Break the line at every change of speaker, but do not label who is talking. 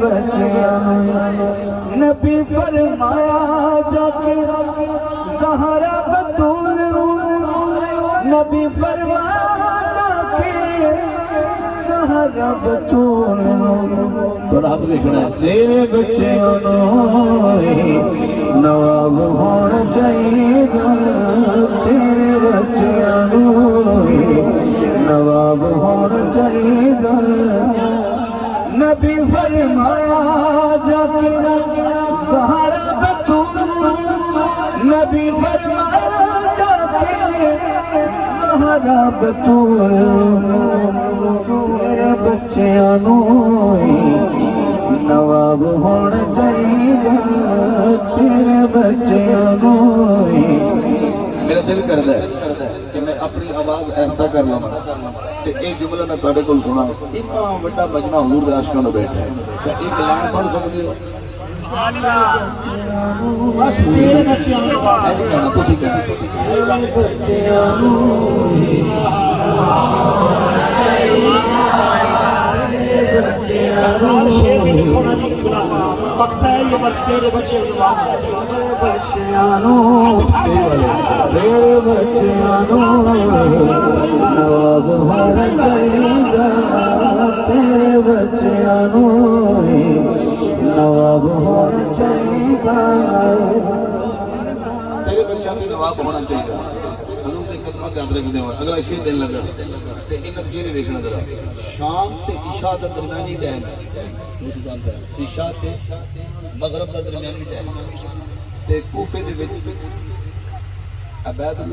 بچیاں نبی فرمایا جا کے زہرا بطول نبی فرمایا جا کے زہرا بطول تیرے بچیاں نواب ہونا چاہیے تیرے بچیاں نواب ہونا چاہیے نبی فرمایا جا کے زہرا بطول نبی فرمایا جا کے زہرا بطول تیرے بچیاں نواب ہونا چاہیے تیرے بچیاں
میرا دل کرتا ہے کہ میں اپنی آواز ایسا کر لوں کہ ایک جملہ میں تھوڑے کو سنا اتنا بڑا مجمع حضور دے عاشقاں نو بیٹھا ہے کیا ایک لائن پڑھ سکتے ہو
بس تیرے بچیاں
نہیں کہنا تسی کہنا
شیر بھی لکھو نہ لکھنا وقت ہے یہ بس تیرے بچے
بچیاں تیرے بچیاں نواب ہونا چاہیے تیرے بچیاں نواب ہونا چاہیے
تیرے بچوں کی نواب ہونا چاہیے حضور دے قدماں تے ہاتھ رکھدے ہوئے اگلا شیر دین لگا تے انہاں چہرے ویکھنا ذرا شام تے عشاء دا درمیانی ٹائم نوشدان صاحب عشاء تے مغرب دا درمیانی ٹائم تے کوفے دے وچ عبید اللہ